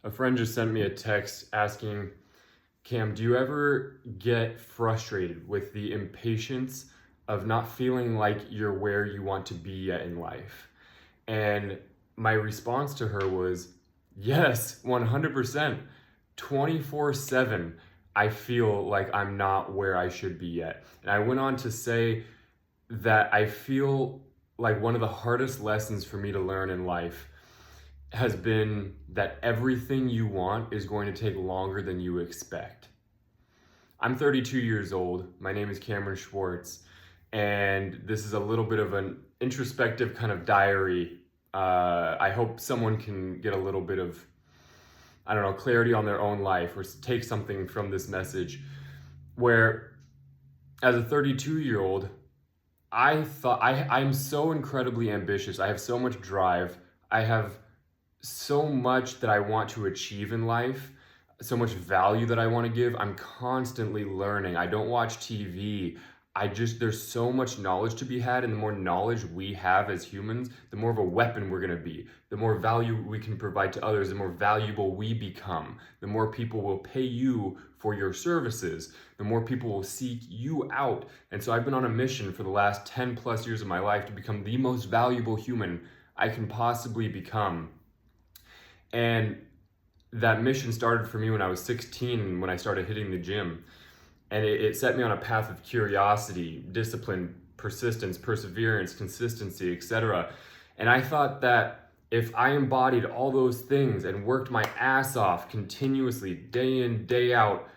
A friend just sent me a text asking, Cam, do you ever get frustrated with the impatience of not feeling like you're where you want to be yet in life? And my response to her was, yes, 100%. 24/7, I feel like I'm not where I should be yet. And I went on to say that I feel like one of the hardest lessons for me to learn in life has been that everything you want is going to take longer than you expect. I'm 32 years old. My name is Cameron Schwartz, and this is a little bit of an introspective kind of diary. I hope someone can get a little bit of, I don't know, clarity on their own life or take something from this message. Where, as a 32-year-old, I thought I'm so incredibly ambitious. I have so much drive. I have so much that I want to achieve in life, so much value that I want to give. I'm constantly learning. I don't watch TV. There's so much knowledge to be had, and the more knowledge we have as humans, the more of a weapon we're going to be. The more value we can provide to others, the more valuable we become. The more people will pay you for your services. The more people will seek you out. And so I've been on a mission for the last 10 plus years of my life to become the most valuable human I can possibly become. And that mission started for me when I was 16, when I started hitting the gym. And it set me on a path of curiosity, discipline, persistence, perseverance, consistency, etc. And I thought that if I embodied all those things and worked my ass off continuously, day in, day out,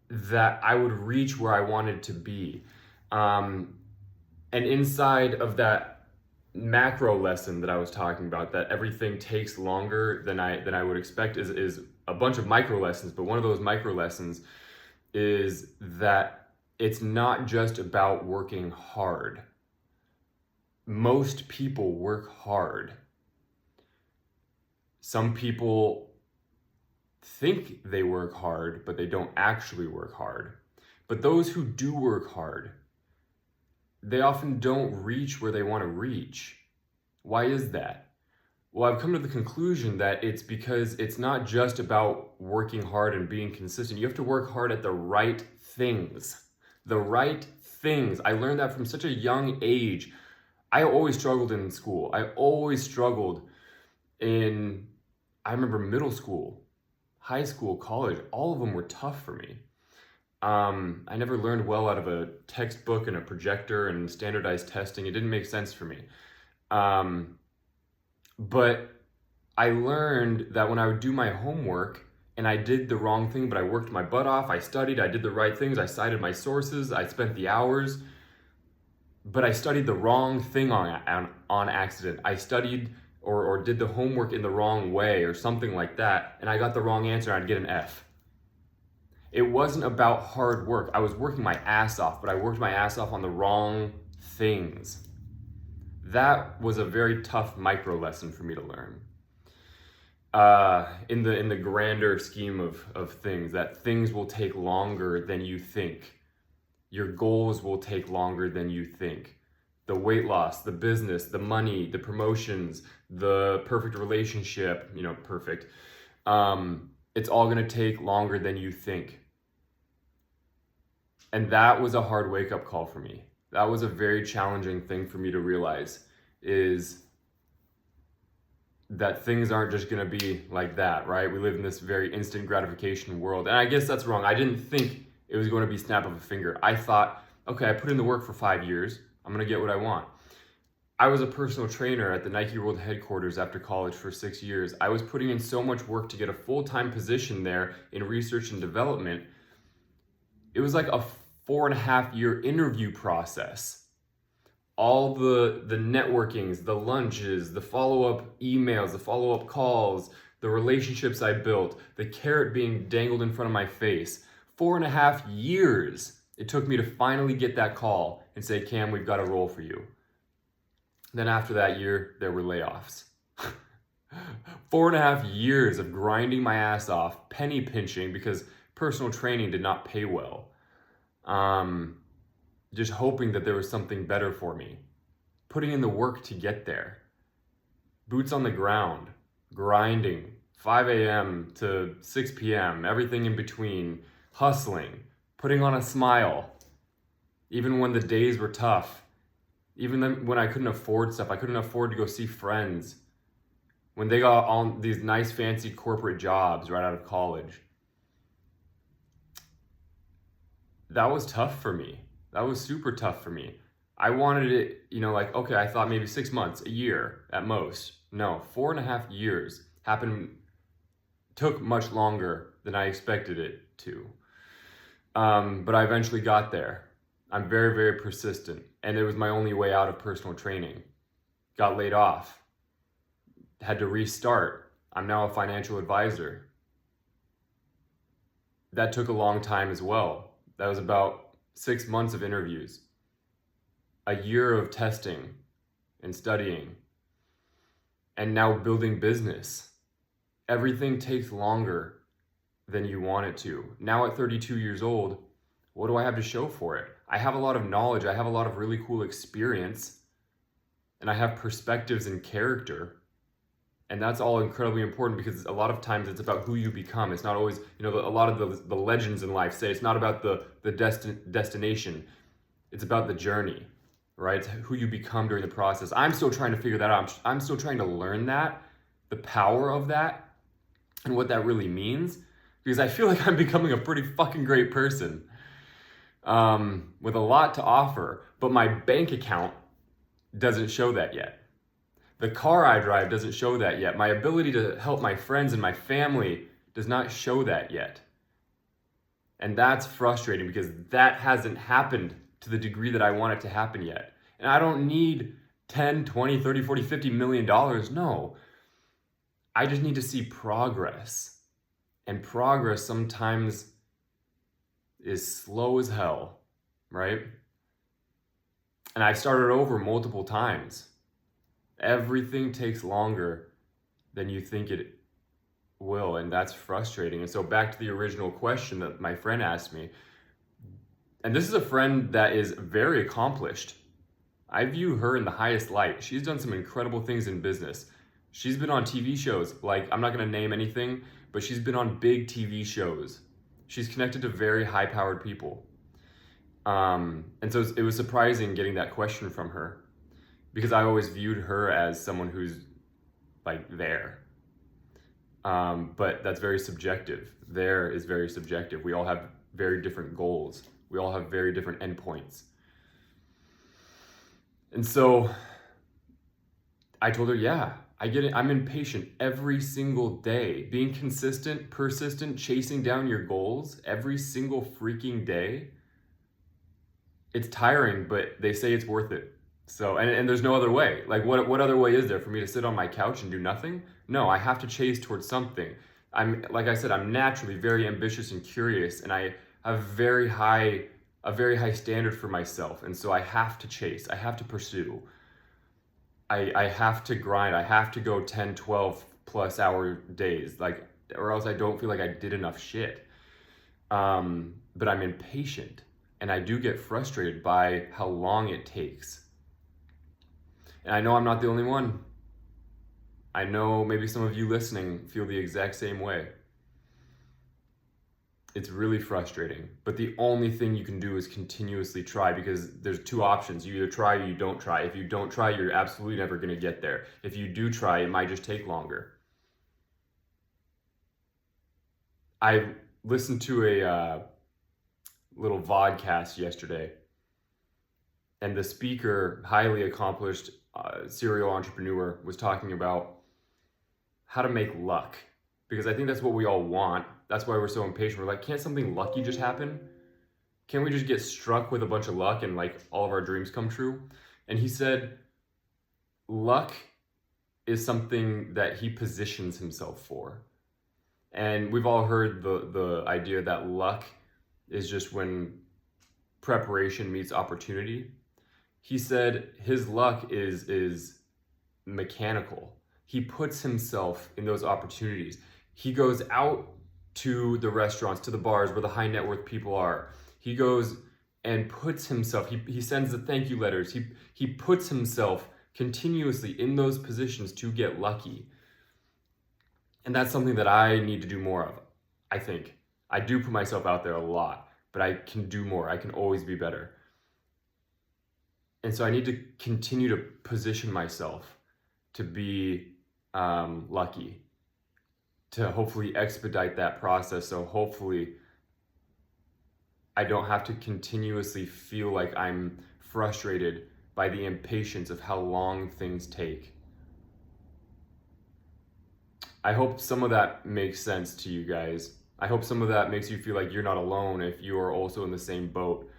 that I would reach where I wanted to be. And inside of that macro lesson that I was talking about, that everything takes longer than I would expect, is a bunch of micro lessons. But one of those micro lessons is that it's not just about working hard. Most people work hard. Some people think they work hard, but they don't actually work hard. But those who do work hard, they often don't reach where they want to reach. Why is that? Well, I've come to the conclusion that it's because it's not just about working hard and being consistent. You have to work hard at the right things. The right things. I learned that from such a young age. I always struggled in school. I always struggled I remember middle school, high school, college. All of them were tough for me. I never learned well out of a textbook and a projector and standardized testing. It didn't make sense for me. But I learned that when I would do my homework and I did the wrong thing, but I worked my butt off, I studied, I did the right things, I cited my sources, I spent the hours, but I studied the wrong thing on accident. I studied or did the homework in the wrong way or something like that, and I got the wrong answer, I'd get an F. It wasn't about hard work. I was working my ass off, but I worked my ass off on the wrong things. That was a very tough micro lesson for me to learn. In the grander scheme of things, that things will take longer than you think. Your goals will take longer than you think. The weight loss, the business, the money, the promotions, the perfect relationship, perfect. It's all gonna take longer than you think. And that was a hard wake-up call for me. That was a very challenging thing for me to realize, is that things aren't just gonna be like that, right? We live in this very instant gratification world. And I guess that's wrong. I didn't think it was going to be snap of a finger. I thought, okay, I put in the work for 5 years. I'm gonna get what I want. I was a personal trainer at the Nike World headquarters after college for 6 years. I was putting in so much work to get a full-time position there in research and development. It was like a 4.5-year interview process. All the networkings, the lunches, the follow-up emails, the follow-up calls, the relationships I built, the carrot being dangled in front of my face. 4.5 years it took me to finally get that call and say, Cam, we've got a role for you. Then after that year, there were layoffs. 4.5 years of grinding my ass off, penny pinching, because personal training did not pay well. Just hoping that there was something better for me. Putting in the work to get there. Boots on the ground, grinding, 5 a.m. to 6 p.m., everything in between, hustling, putting on a smile, even when the days were tough, even then when I couldn't afford stuff, I couldn't afford to go see friends, when they got on these nice fancy corporate jobs right out of college. That was tough for me. That was super tough for me. I wanted it, like, okay, I thought maybe 6 months, a year at most. No, 4.5 years took much longer than I expected it to. But I eventually got there. I'm very, very persistent. And it was my only way out of personal training. Got laid off. Had to restart. I'm now a financial advisor. That took a long time as well. That was about 6 months of interviews, a year of testing and studying, and now building business. Everything takes longer than you want it to. Now at 32 years old, what do I have to show for it? I have a lot of knowledge. I have a lot of really cool experience, and I have perspectives and character. And that's all incredibly important, because a lot of times it's about who you become. It's not always, a lot of the legends in life say it's not about the destination. It's about the journey, right? It's who you become during the process. I'm still trying to figure that out. I'm still trying to learn that, the power of that, and what that really means, because I feel like I'm becoming a pretty fucking great person with a lot to offer, but my bank account doesn't show that yet. The car I drive doesn't show that yet. My ability to help my friends and my family does not show that yet. And that's frustrating, because that hasn't happened to the degree that I want it to happen yet. And I don't need 10, 20, 30, 40, 50 million dollars. No. I just need to see progress. And progress sometimes is slow as hell, right? And I've started over multiple times. Everything takes longer than you think it will, and that's frustrating. And so back to the original question that my friend asked me, and this is a friend that is very accomplished. I view her in the highest light. She's done some incredible things in business. She's been on TV shows, like, I'm not going to name anything, but she's been on big TV shows. She's connected to very high-powered people. And so it was surprising getting that question from her, because I always viewed her as someone who's like there. But that's very subjective. There is very subjective. We all have very different goals. We all have very different endpoints. And so I told her, yeah, I get it. I'm impatient every single day. Being consistent, persistent, chasing down your goals every single freaking day. It's tiring, but they say it's worth it. So, and there's no other way. Like, what other way is there for me to sit on my couch and do nothing? No, I have to chase towards something. Like I said, I'm naturally very ambitious and curious, and I have a very high standard for myself. And so I have to chase, I have to pursue. I have to grind, I have to go 10, 12 plus hour days, like, or else I don't feel like I did enough shit. But I'm impatient, and I do get frustrated by how long it takes. And I know I'm not the only one. I know maybe some of you listening feel the exact same way. It's really frustrating, but the only thing you can do is continuously try, because there's two options. You either try or you don't try. If you don't try, you're absolutely never going to get there. If you do try, it might just take longer. I listened to a little vodcast yesterday, and the speaker, highly accomplished serial entrepreneur, was talking about how to make luck, because I think that's what we all want. That's why we're so impatient. We're like, can't something lucky just happen? Can't we just get struck with a bunch of luck and like all of our dreams come true? And he said, luck is something that he positions himself for. And we've all heard the idea that luck is just when preparation meets opportunity. He said his luck is mechanical. He puts himself in those opportunities. He goes out to the restaurants, to the bars where the high net worth people are. He goes and puts himself, he sends the thank you letters. He puts himself continuously in those positions to get lucky. And that's something that I need to do more of, I think. I do put myself out there a lot, but I can do more. I can always be better. And so I need to continue to position myself to be lucky, to hopefully expedite that process. So hopefully I don't have to continuously feel like I'm frustrated by the impatience of how long things take. I hope some of that makes sense to you guys. I hope some of that makes you feel like you're not alone if you are also in the same boat.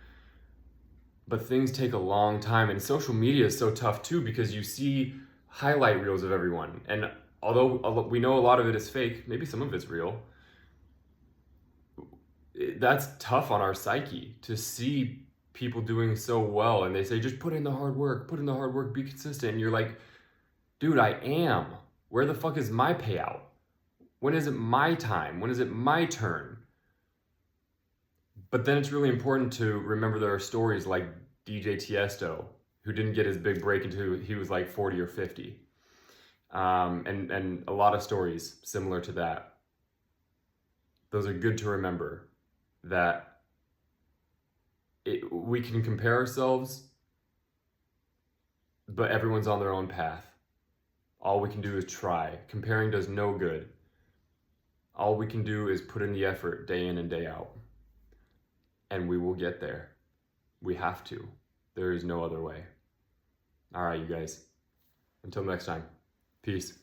But things take a long time, and social media is so tough too because you see highlight reels of everyone. And although we know a lot of it is fake, maybe some of it's real. That's tough on our psyche to see people doing so well, and they say just put in the hard work, be consistent. And you're like, dude, I am. Where the fuck is my payout? When is it my time? When is it my turn? But then it's really important to remember there are stories like DJ Tiesto, who didn't get his big break until he was like 40 or 50. And a lot of stories similar to that. Those are good to remember, that we can compare ourselves, but everyone's on their own path. All we can do is try. Comparing does no good. All we can do is put in the effort day in and day out. And we will get there. We have to. There is no other way. All right, you guys. Until next time. Peace.